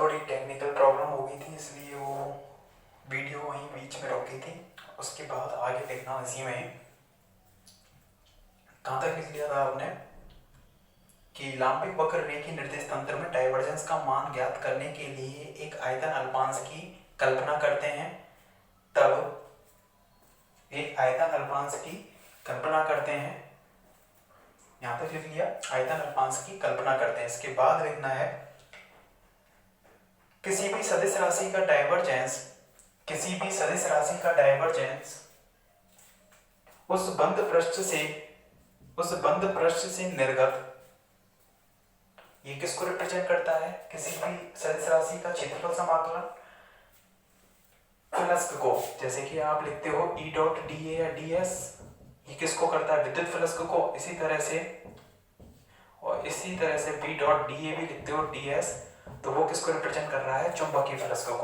थोड़ी technical problem हो गई थी, इसलिए वो वीडियो वहीं बीच में रुक गई थी। उसके बाद आगे देखना इसी में कहाँ तक लिख लिया था आपने कि लांबिक वक्र रेखीय निर्देश तंत्र में डाइवर्जेंस का मान ज्ञात करने के लिए एक आयतन अल्पांश की कल्पना करते हैं। तब एक आयतन अल्पांश की कल्पना करते हैं, यहां तक लिख लिया, आयतन अल्पांश की कल्पना करते हैं। इसके बाद लिखना है किसी भी सदिश राशि का डाइवर्जेंस, किसी भी सदिश राशि का डाइवर्जेंस उस बंद पृष्ठ से निर्गत, ये किसको रिप्रेजेंट करता है? किसी भी सदिश राशि का क्षेत्रफल समाकलन फ्लक्स को, जैसे कि आप लिखते हो E डॉट डी ए या डी एस, ये किसको करता है? विद्युत फ्लक्स को। इसी तरह से B डॉट डी ए भी लिखते हो डी एस, तो वो किसको रिप्रेजेंट कर रहा है? चुंबकीय फ्लक्स को।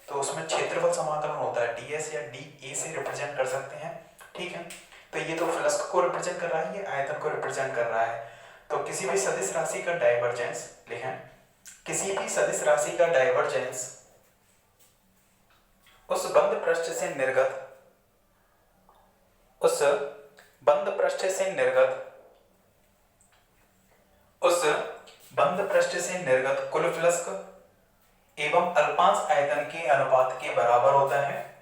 तो उसमें क्षेत्रफल समाकलन होता है, डी एस या डी ए से रिप्रेजेंट कर सकते हैं। ठीक है, तो ये तो फ्लक्स को रिप्रेजेंट कर रहा है, ये आयतन को रिप्रेजेंट कर रहा है। तो किसी भी सदिश राशि का डाइवर्जेंस लिखें, किसी भी सदिश राशि का डाइवर्जेंस उस बंद पृष्ठ से निर्गत, उस बंद पृष्ठ से निर्गत कुल फ्लक्स एवं अल्पांश आयतन के अनुपात के बराबर होता है।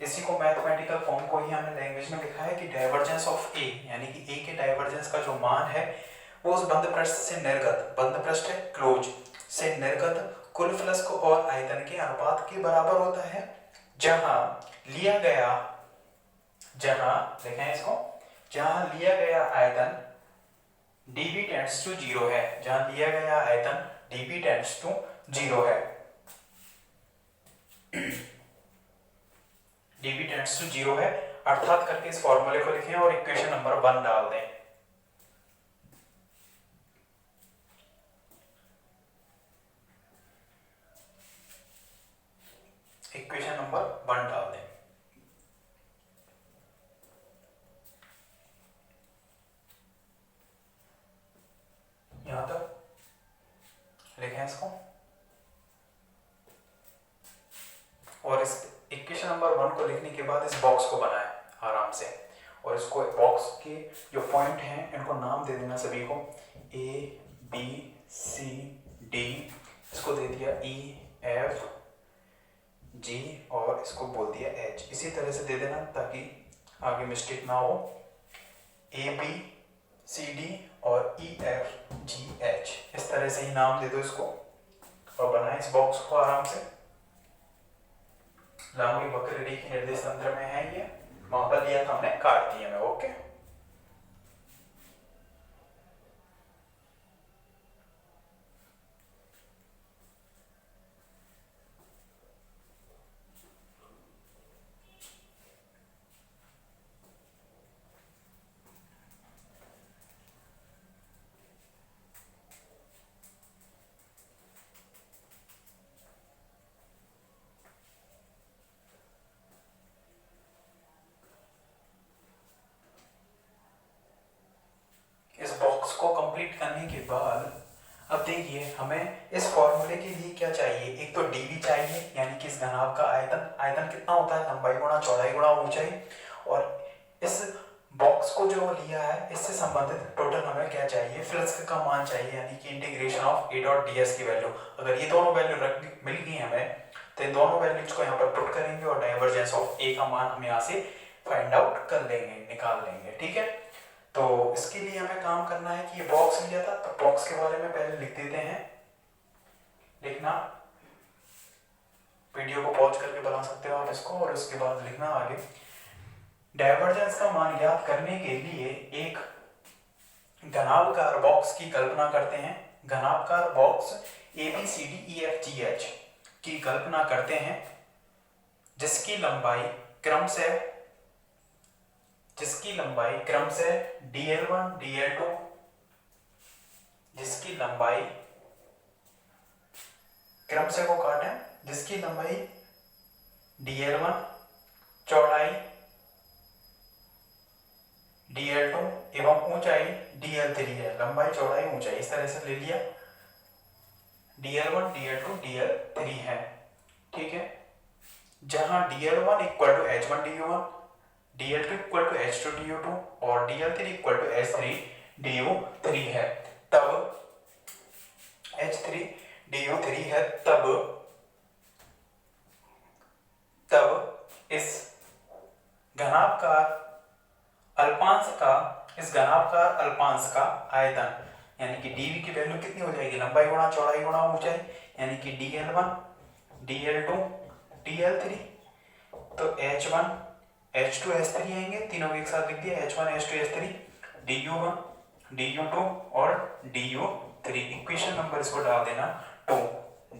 इसी को मैथमेटिकल फॉर्म को ही हमने लैंग्वेज में लिखा है कि डाइवर्जेंस ऑफ ए, यानी कि ए के डाइवर्जेंस का जो मान है वो उस बंद पृष्ठ से निर्गत, बंद पृष्ठ क्लोज से निर्गत कुल फ्लक्स और आयतन के अनुपात के बराबर होता है। जहां लिया गया आयतन dB टेंड्स टू 0 है, जहां लिया गया आयतन dB टेंड्स टू 0 है, dB टेंड्स टू 0 है, अर्थात करके इस फॉर्मूले को लिखें और इक्वेशन नंबर 1 डाल दें। इक्वेशन नंबर 1 डाल दें। यहां तक लिखें इसको, और इस इक्वेशन नंबर 1 को लिखने के बाद इस बॉक्स को बनाएं आराम से, और इसको बॉक्स के जो पॉइंट हैं इनको नाम दे देना सभी को, ए बी सी डी, इसको दे दिया ई एफ जी, और इसको बोल दिया एच। इसी तरह से दे देना ताकि आगे मिस्टेक ना हो। ए बी सी डी और ई एफ जी एच, इस तरह से ही नाम दे दो इसको, और बनाए इस बॉक्स को आराम से। लांबिक वक्र रेखीय निर्देश तंत्र में है, ये वहां पर लिया था हमने, काट दिया मैं। ओके, को कंप्लीट करने के बाद अब देखिए हमें इस फॉर्मूले के लिए क्या चाहिए। एक तो dv चाहिए, यानी कि इस घनाभ का आयतन कितना होता है? लंबाई गुणा चौड़ाई गुणा ऊंचाई। और इस बॉक्स को जो लिया है इससे संबंधित टोटल हमें क्या चाहिए? फ्लक्स का मान चाहिए, यानी कि integration of A dot D S की वैल्यू। अगर ये दोनों वैल्यू मिल गई हमें तो इन दोनों वैल्यूज को यहाँ पर पुट करेंगे और डाइवर्जेंस ऑफ ए का मान हम यहाँ से फाइंड आउट कर लेंगे, निकाल लेंगे। ठीक है, तो इसके लिए हमें काम करना है कि ये बॉक्स लिया था, तो बॉक्स के बारे में पहले लिख देते हैं। लिखना, वीडियो को पॉज करके बना सकते हो आप इसको, और उसके बाद लिखना आगे। डाइवर्जेंस का मान ज्ञात करने के लिए एक घनाभकार बॉक्स की कल्पना करते हैं। घनाभकार box A B C D E F G H की कल्पना करते हैं, जिसकी लंबाई क्रमशः dl1 dl2, जिसकी लंबाई क्रमशः को काटें, जिसकी लंबाई dl1 चौड़ाई dl2 एवं ऊंचाई dl3 है। लंबाई चौड़ाई ऊंचाई इस तरह से ले लिया। dl1 dl2 dl3 है, ठीक है। जहां dl1 equal to h1 du1, dl2 equal to h2 du2 और dl3 equal to h3 du3 है, तब h3 du3 है, तब इस घनाभकार अल्पांश का आयतन यानी कि dv की वैल्यू कितनी हो जाएगी, लंबाई गुणा चौड़ाई गुणा ऊंचाई, यानी कि dl1 dl2 dl3, तो h1 h2 h3 आएंगे, तीनों को एक साथ लिख दिया, h1 h2 h3 du1 du2 और du3, इक्वेशन नंबर इसको डाल देना 2,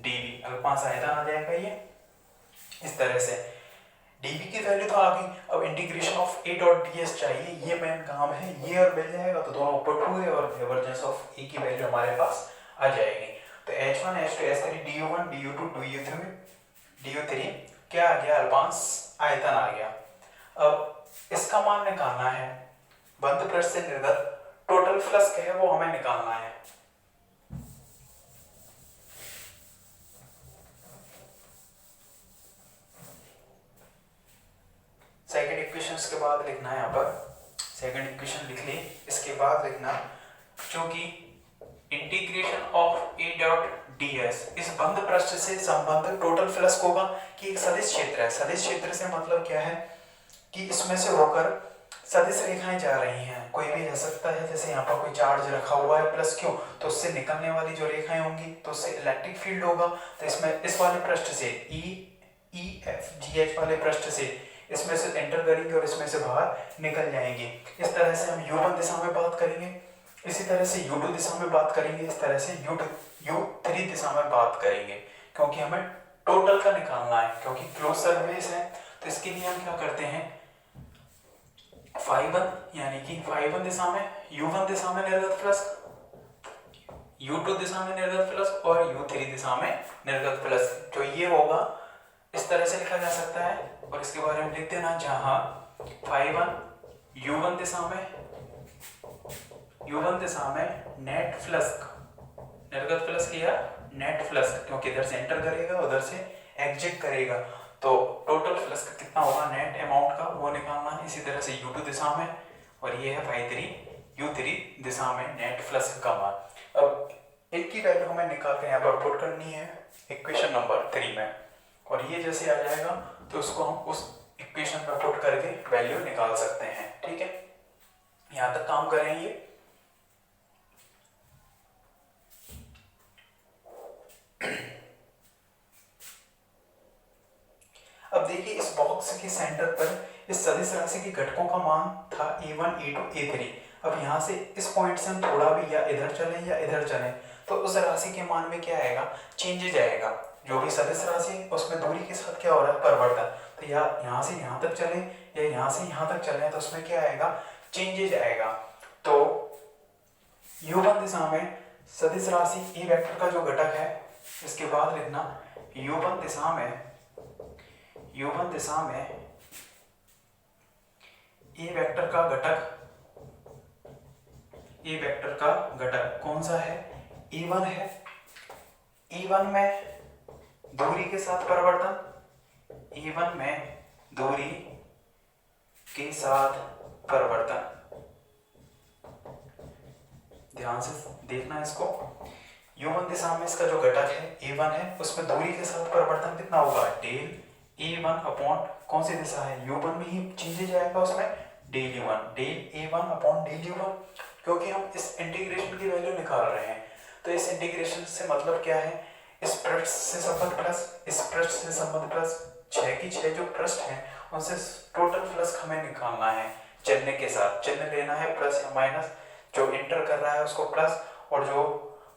dv अल्पांश आयतन आ जाएगा ये इस तरह से। dv की वैल्यू तो आ गई, अब integration of a dot ds चाहिए, ये मेन काम है, ये और मिल जाएगा तो दोनों ऊपर 2 है और डाइवर्जेंस ऑफ a की वैल्यू हमारे पास आ जाएगी। तो h1 h2 h3 du1 du2 du3 क्या आ गया, अल्पांश आयतन आ गया। अब इसका मान निकालना है, बंद पृष्ठ से निर्गत टोटल फ्लक्स है वो हमें निकालना है। सेकंड इक्वेशन के बाद लिखना है, यहाँ पर सेकंड इक्वेशन लिख ली, इसके बाद लिखना क्योंकि integration of A dot ds इस बंद पृष्ठ से संबंधित टोटल फ्लक्स होगा कि एक सदिश क्षेत्र है। सदिश क्षेत्र से मतलब क्या है कि इसमें से होकर सदिश रेखाएं जा रही हैं, कोई भी जा सकता है, जैसे यहाँ पर कोई चार्ज रखा हुआ है प्लस क्यू, तो उससे निकलने वाली जो रेखाएं होंगी तो उससे इलेक्ट्रिक फील्ड होगा। तो इसमें इस वाले पृष्ठ से ई एफ जी एच वाले पृष्ठ से इसमें से एंटर करेंगे और इसमें से बाहर निकल जाएंगे। इस तरह से हम u1 दिशा में बात करेंगे, इसी तरह से u2 दिशा में बात करेंगे, इस तरह से u3 दिशा में बात करेंगे, क्योंकि हमें टोटल का निकालना है, क्योंकि क्लोज सरफेस है। तो इसके लिए हम क्या करते हैं, φ1 यानी कि φ1 दिशा में u1 दिशा में निर्गत फ्लक्स, u2 दिशा में निर्गत फ्लक्स और u3 दिशा में निर्गत फ्लक्स, जो ये होगा इस तरह से लिखा जा सकता है। और इसके बारे में लिखते हैं ना, जहां φ1 u1 दिशा में नेट फ्लक्स, निर्गत फ्लक्स किया नेट फ्लक्स, क्योंकि इधर से एंटर करेगा उधर से एग्जिट करेगा, तो टोटल फ्लक्स कितना होगा नेट अमाउंट का वो निकालना है। इसी तरह से u2 दिशा में, और ये है φ3 u3 दिशा में नेट फ्लक्स का मान। अब इनकी वैल्यू हमें निकाल कर यहाँ पर पुट करनी है इक्वेशन नंबर 3 में, और ये जैसे आ जाएगा तो उसको हम उस इक्वेशन में पुट करके वैल्यू निकाल सकते हैं, ठीक है। यहां तक काम करेंगे। अब देखिए इस बॉक्स के सेंटर पर इस सदिश राशि के घटकों का मान था a1 a2 a3। अब यहाँ से इस पॉइंट से हम थोड़ा भी या इधर चलें या इधर चलें तो उस राशि के मान में क्या आएगा, चेंजेज आएगा। जो भी सदिश राशि उसमें दूरी के साथ क्या हो रहा है, परिवर्तन। तो या यहाँ से यहाँ तक चलें या यहाँ से यहाँ तक चलें तो उसमें क्या आएगा, चेंजेज आएगा। तो u1 दिशा में सदिश राशि ए वेक्टर का जो घटक है, इसके बाद लिखना u1 दिशा में ए वेक्टर का घटक कौन सा है, e1 है। e1 में दूरी के साथ परिवर्तन, e1 में दूरी के साथ परिवर्तन, ध्यान से देखना इसको। u1 दिशा में इसका जो घटक है a1 है, उसमें दूरी के साथ परिवर्तन कितना होगा, डेल a1 अपॉन कौन सी दिशा है, u1 में ही चेंज जाएगा उसमें, del u1 del a1 upon del u1, क्योंकि हम इस इंटीग्रेशन की वैल्यू निकाल रहे हैं। तो इस इंटीग्रेशन से मतलब क्या है, इस पृष्ठ से संबंध प्लस इस पृष्ठ से संबंध प्लस 6 की 6 जो पृष्ठ हैं उनसे टोटल फ्लक्स हमें निकालना है। चिन्ह के साथ चिन्ह लेना है प्लस या माइनस, जो इंटर कर रहा है उसको प्लस और जो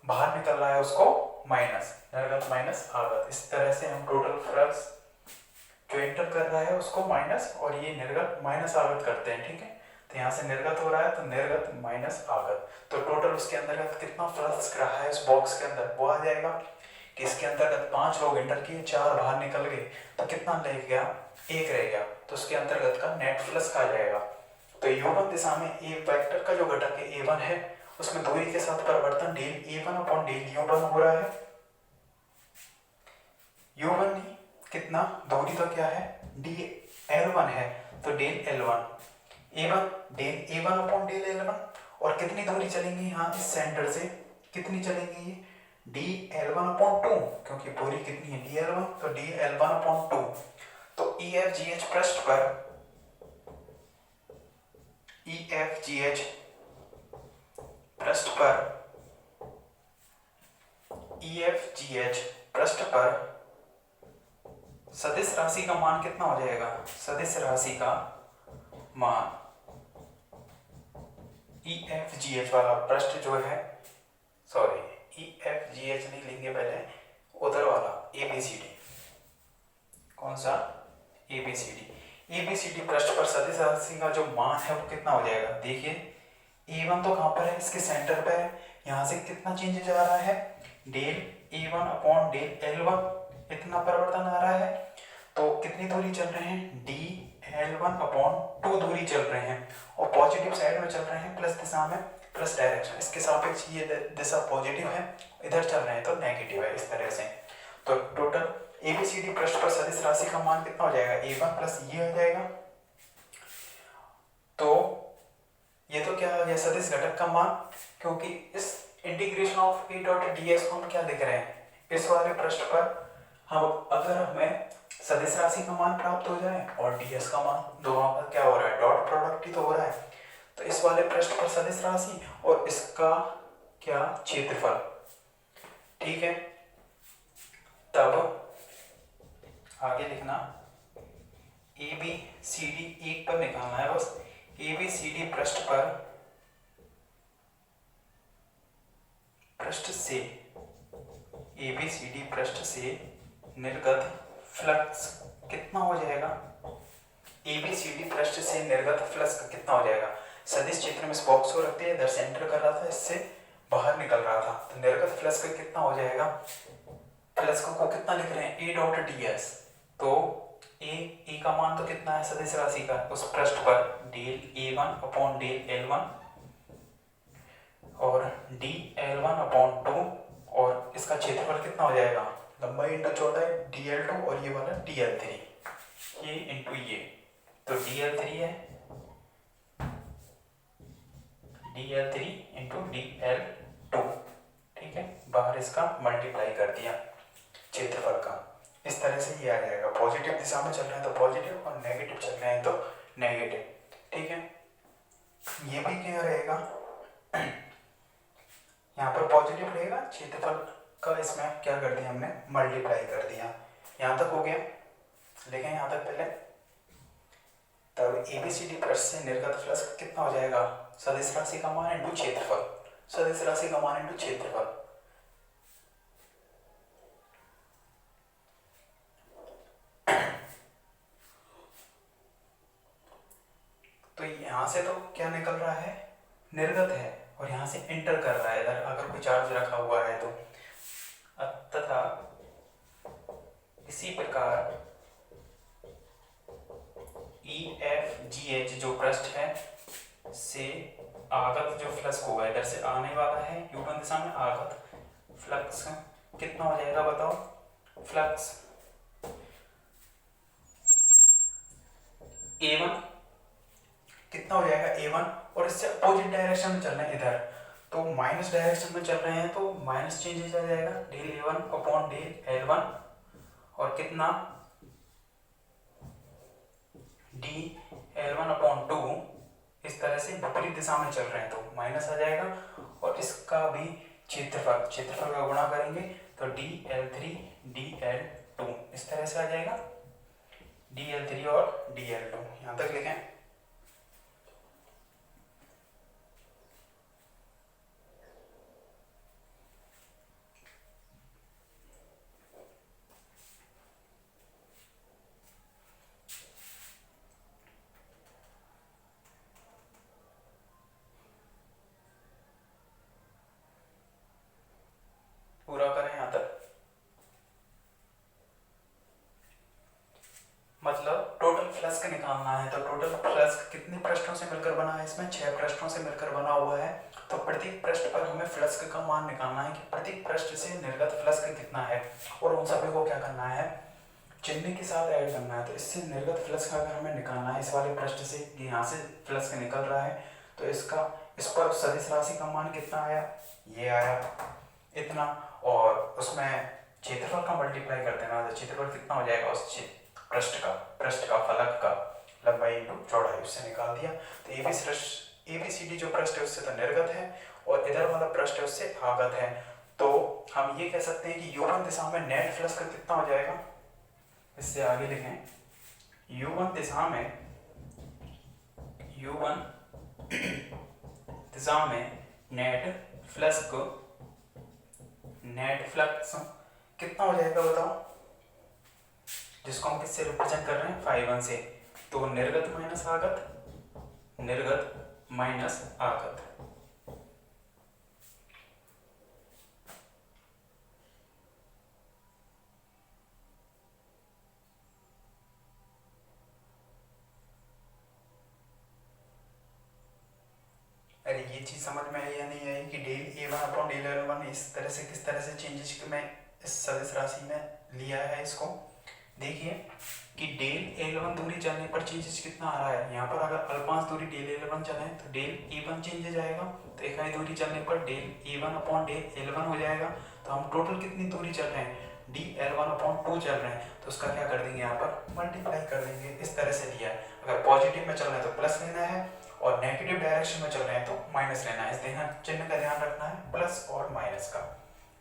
बाहर निकल रहा है उसको माइनस, निर्गत माइनस आगत। इस तरह से हम टोटल फ्लक्स जो इंटर कर रहा है उसको माइनस और ये निर्गत माइनस आगत करते हैं, ठीक है। तो यहाँ से निर्गत हो रहा है तो निर्गत माइनस आगत, तो टोटल उसके अंतर्गत कितना फ्लक्स रहा है इस बॉक्स के अंदर वो आ जाएगा कि इसके अंतर्गत 5 लोग इंटर किए, 4 बाहर निकल गए, तो कितना रह गया, 1 रह गया, तो उसके अंतर्गत का नेट फ्लक्स आ जाएगा। तो u1 दिशा में ए वेक्टर का जो घटक है a1 है, उसमें दूरी के साथ परिवर्तन del a1 upon del u1 हो रहा है, u1 नहीं, कितना दूरी तो क्या है डी L1 है, तो del L1 A1 del A1 upon del L1, और कितनी दूरी चलेंगी यहाँ इस सेंटर से, कितनी चलेंगी ये डी L1 अपॉन 2, क्योंकि पूरी कितनी है डी L1, तो डी L1 अपॉन 2। तो EFGH पृष्ठ पर EFGH पृष्ठ पर EFGH पृष्ठ पर सदिश राशि का मान कितना हो जाएगा, सदिश राशि का मान EFGH वाला पृष्ठ जो है, सॉरी EFGH नहीं लेंगे पहले, उधर वाला ABCD, कौन सा ABCD पृष्ठ पर सदिश राशि का जो मान है वो कितना हो जाएगा। देखिए A1 तो कहाँ पर है, इसके सेंटर पे है, यहाँ से कितना चेंज जा रहा है del A1 upon del L1, इतना परिवर्तन आ रहा है। तो कितनी दूरी चल रहे हैं डी L1 अपॉन 2 दूरी चल रहे हैं, और पॉजिटिव साइड में चल रहे हैं, प्लस दिशा में, प्लस डायरेक्शन, इसके सापेक्ष ये दिशा पॉजिटिव है, इधर चल रहे हैं तो नेगेटिव है, इस तरह से। तो टोटल ABCD पृष्ठ पर सदिश राशि का मान कितना हो जाएगा A1 प्लस ये हो जाएगा। तो ये तो क्या आ गया सदिश घटक का मान, क्योंकि इस integration of A dot ds को हम क्या लिख रहे हैं, इस वाले पृष्ठ पर हम अगर हमें सदिश राशि का मान प्राप्त हो जाए और ds का मान, दोनों का क्या हो रहा है डॉट प्रोडक्ट ही तो हो रहा है, तो इस वाले पृष्ठ पर सदिश राशि और इसका क्या क्षेत्रफल, ठीक है। तब आगे लिखना ABCD एक पर निकालना है बस, ABCD पृष्ठ पर ABCD पृष्ठ से निर्गत फ्लक्स कितना हो जाएगा, ABCD पृष्ठ से निर्गत फ्लक्स कितना हो जाएगा। सदिश क्षेत्र में इस बॉक्स को रखते हैं, इधर सेंटर कर रहा था, इससे बाहर निकल रहा था, तो निर्गत फ्लक्स का कितना हो जाएगा, फ्लक्स को कितना लिख रहे हैं A डॉट ds, तो ए का मान तो कितना है सदिश राशि का उस पृष्ठ पर del A1 upon del L1 और डी L1 अपॉन 2, और इसका क्षेत्रफल कितना हो जाएगा लंबाई इंटू चौड़ाई DL2 और ये वाला DL3, ये इंटू ये, तो DL3 है DL3 इंटू DL2, ठीक है, बाहर इसका मल्टीप्लाई कर दिया क्षेत्रफल का, इस तरह से ये आ जाएगा। पॉजिटिव दिशा में चल रहे हैं तो पॉजिटिव और नेगेटिव चल रहे हैं तो नेगेटिव, ठीक है। ये भी क्या रहेगा, यहाँ पर पॉजिटिव रहेगा, क्षेत्रफल का इसमें क्या कर दिया हमने मल्टीप्लाई कर दिया, यहाँ तक हो गया, लेकिन यहाँ तक पहले। तब ABCD पृष्ठ से निर्गत फ्लक्स कितना हो जाएगा, सदिश राशि का मान इंटू क्षेत्रफल, सदिश राशि का मान इंटू क्षेत्रफल, तो यहाँ से तो क्या निकल रहा है निर्गत है, और यहाँ से इंटर कर रहा है इधर, अगर कोई चार्ज रखा हुआ है तो, तथा इसी प्रकार EFGH जो पृष्ठ है से आगत जो फ्लक्स होगा, इधर से आने वाला है U1 दिशा में, आगत फ्लक्स कितना हो जाएगा बताओ, फ्लक्स A1 कितना हो जाएगा A1, और इससे अपोजिट डायरेक्शन में चल रहे हैं इधर, तो माइनस डायरेक्शन में चल रहे हैं तो माइनस चेंज आ जाएगा del A1 upon del L1, और कितना डी L1 अपॉन 2, इस तरह से विपरीत दिशा में चल रहे हैं तो माइनस आ जाएगा, और इसका भी क्षेत्रफल का गुणा करेंगे तो DL3 DL2 इस तरह से आ जाएगा, DL3 और DL2, यहाँ तक लिखें। पूरा करें यहाँ तक, मतलब टोटल फ्लक्स निकालना है, तो टोटल फ्लक्स कितने पृष्ठों से मिलकर बना है, इसमें 6 पृष्ठों से मिलकर बना हुआ है, तो प्रत्येक पृष्ठ पर हमें फ्लक्स का मान निकालना है कि प्रत्येक पृष्ठ से निर्गत फ्लक्स कितना है, और उन सभी को क्या करना है, चिन्ह के साथ ऐड करना है। तो इससे निर्गत फ्लक्स का अगर हमें निकालना है इस वाले पृष्ठ से, यहाँ से फ्लक्स निकल रहा है, तो इस पर सदिश राशि का मान कितना आया, ये आया इतना, और उसमें क्षेत्रफल का मल्टीप्लाई कर देना, तो क्षेत्रफल कितना हो जाएगा उस पृष्ठ का फलक का लंबाई इंटू चौड़ाई, उससे निकाल दिया। तो एबीसीडी जो पृष्ठ है उससे तो निर्गत है, और इधर वाला पृष्ठ है उससे आगत है। तो हम ये कह सकते हैं कि U1 दिशा में नेट फ्लक्स का कितना हो जाएगा, इससे आगे लिखें, U1 दिशा में नेट फ्लक्स कितना हो जाएगा बताओ, जिसको हम किससे रिप्रेजेंट कर रहे हैं, φ1 से। तो निर्गत माइनस आगत। अरे ये चीज समझ में आई या नहीं आई कि del A1 upon del L1 इस तरह से किस तरह से चेंजेस में इस सदिश राशि में लिया है इसको। देखिए कि डेल L1 दूरी चलने पर चेंजेस कितना आ रहा है, यहाँ पर अगर अल्पांश दूरी डेल L1 चले तो डेल A1 चेंजेस आएगा, तो इकाई दूरी चलने पर del A1 upon del L1 हो जाएगा। तो हम टोटल कितनी दूरी चल रहे हैं, dl1 अपॉन 2 चल रहे हैं, तो उसका क्या कर देंगे, यहाँ पर मल्टीप्लाई कर देंगे। इस तरह से दिया है, अगर पॉजिटिव में चल रहे हैं तो प्लस लेना है, और नेगेटिव डायरेक्शन में चल रहे हैं तो माइनस लेना है। इस चिन्ह का ध्यान रखना है, प्लस और माइनस का,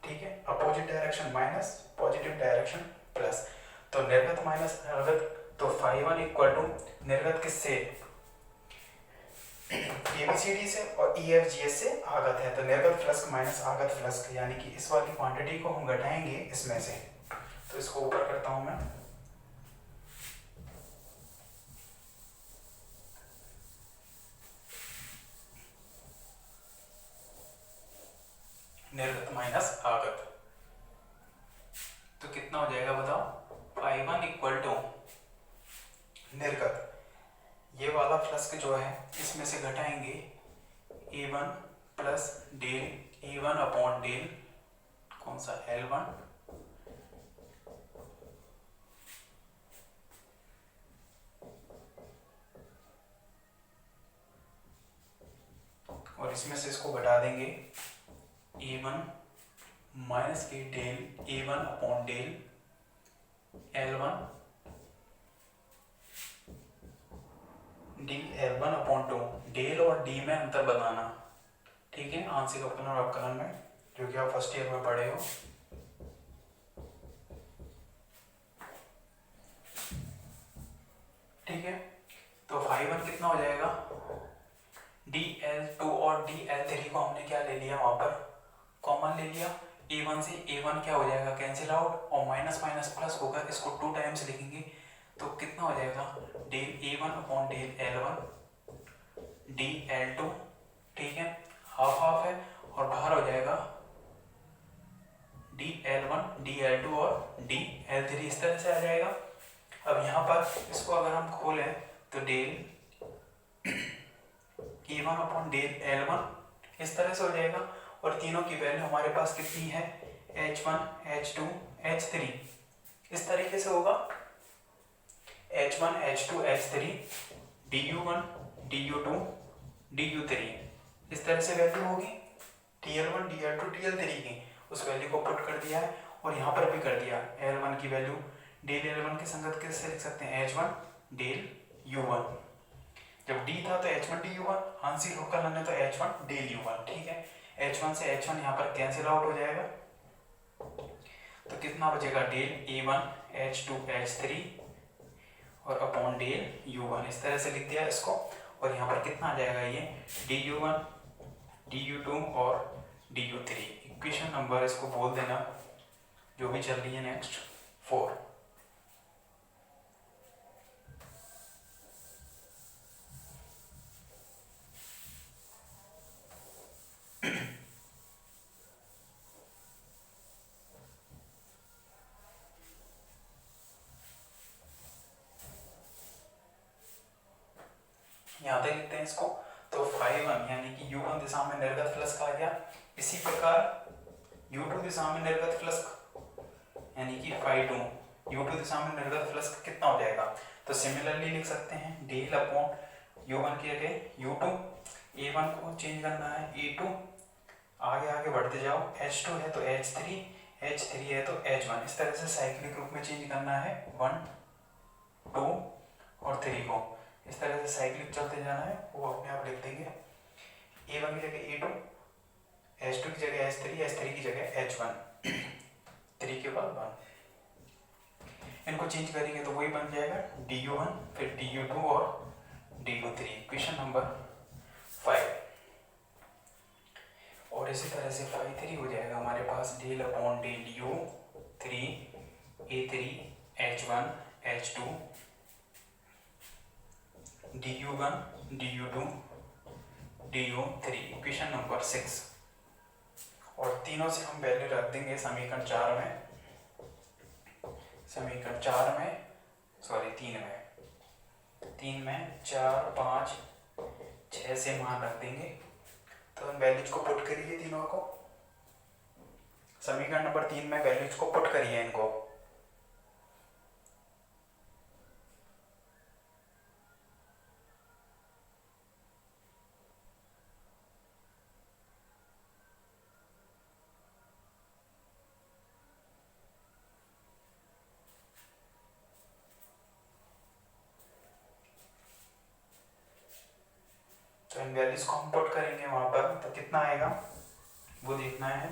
ठीक है। Opposite direction minus, positive direction plus. तो निर्गत माइनस आगत, तो φ1 इक्वल टू निर्गत किससे, ABCD से, और EFGH से आगत है, तो निर्गत फ्लक्स माइनस आगत फ्लक्स, यानी कि इस वाली क्वांटिटी को हम घटाएंगे इसमें से। तो इसको ऊपर करता हूं मैं, निर्गत माइनस आगत, तो कितना हो जाएगा बताओ, φ1 इक्वल टू निर्गत, ये वाला फ्लक्स जो है इसमें से घटाएंगे A1 plus del A1 upon del कौन सा L1 और इसमें से इसको घटा देंगे A1 माइनस के del A1 upon del L1 dl1 upon 2, del और डी में अंतर बताना, ठीक है, आंशिक अवकलन और अवकलन में, जो कि आप फर्स्ट ईयर में पढ़े हो। ठीक है, तो φ1 कितना हो जाएगा, dl2 और dl3 को हमने क्या ले लिया, वहां पर कॉमन ले लिया, A1 से A1 क्या हो जाएगा, कैंसिल आउट, और माइनस माइनस प्लस होगा, इसको 2 टाइम्स लिखेंगे, तो कितना हो जाएगा, del A1 upon del L1 dl2, ठीक है, हाफ हाफ है, और बाहर हो जाएगा dl1 dl2 और dl3, इस तरह से आ जाएगा। अब यहाँ पर इसको अगर हम खोलें तो del A1 upon del L1 इस तरह से हो जाएगा, और तीनों की वैल्यू हमारे पास कितनी है, H1 H2 H3, इस तरीके से होगा, H1 H2 H3 du1 du2 du3, इस तरह से वैल्यू होगी dl1 dl2 dl3 की, उस वैल्यू को पुट कर दिया है, और यहाँ पर भी कर दिया L1 की वैल्यू डेल L1 के संगत कैसे लिख सकते हैं, H1 डेल U1, जब D था तो H1 du1, आंशिक अवकलन है तो H1 डेल U1, ठीक है, H1 से H1 यहाँ पर कैंसिल आउट हो जाएगा, तो कितना बचेगा, डेल A1 H2 H3 और अपॉन डेल U1, इस तरह से लिख दिया इसको, और यहाँ पर कितना आ जाएगा, ये du1 du2 और du3, इक्वेशन नंबर इसको बोल देना जो भी चल रही है नेक्स्ट 4। यहाँ तक लिखते हैं इसको, तो φ1 यानी कि u1 दिशा में निर्गत फ्लक्स आ गया। इसी प्रकार u2 दिशा में निर्गत फ्लक्स यानी कि φ2 u2 दिशा में निर्गत फ्लक्स कितना हो जाएगा। तो सिमिलरली लिख सकते हैं डेल अपॉन u1 की जगह u2, a1 को चेंज करना है a2, आगे आगे बढ़ते जाओ, h2 है तो h3, h3 है तो h1, इस तरह से साइक्लिक ग्रुप में चेंज करना है 1, 2 और 3 को, इस तरह से साइक्लिक चलते जाना है। वो अपने आप लिख देंगे a1 की जगह a2, h2 की जगह h3, h3 की जगह h1, 3 के बाद 1, इनको चेंज करेंगे तो वही बन जाएगा du1 फिर du2 और du3, क्वेश्चन नंबर 5। और इसी तरह से φ3 हो जाएगा हमारे पास del upon del u3 a3 h1 h2 du1 du2 du3, question number 6। और तीनों से हम वैल्यू रख देंगे समीकरण 4 में, समीकरण 4 में सॉरी 3 में 4 5 6 से मान रख देंगे। तो हम वैल्यूज को पुट करिए तीनों को, समीकरण नंबर 3 में वैल्यूज को पुट करिए इनको। तो इन वैल्यूज को हम पुट करेंगे वहां पर, तो कितना आएगा वो देखना है।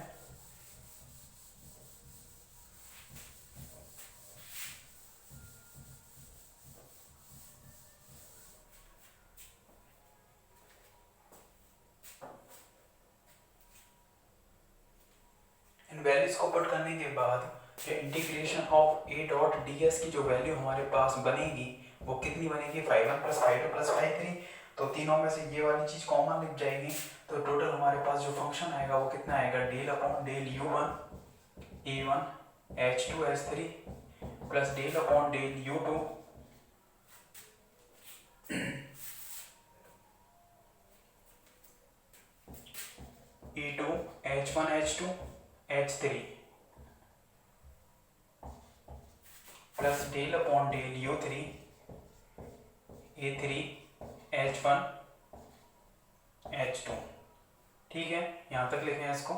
इन वैल्यूज को पुट करने के बाद जो integration of a dot ds की जो वैल्यू हमारे पास बनेगी वो कितनी बनेगी, φ1 प्लस φ2 प्लस φ3। तो तीनों में से ये वाली चीज कॉमन लिख जाएगी, तो टोटल हमारे पास जो फंक्शन आएगा वो कितना आएगा, del upon del u1 a1 h2 h3 plus del upon del u2 e2 h1 h2 h3 plus del upon del u3 a3 h1 h2। ठीक है, यहां तक लिखें इसको।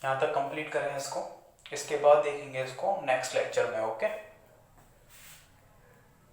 यहां तक कंप्लीट करें इसको, इसके बाद देखेंगे इसको नेक्स्ट लेक्चर में। ओके।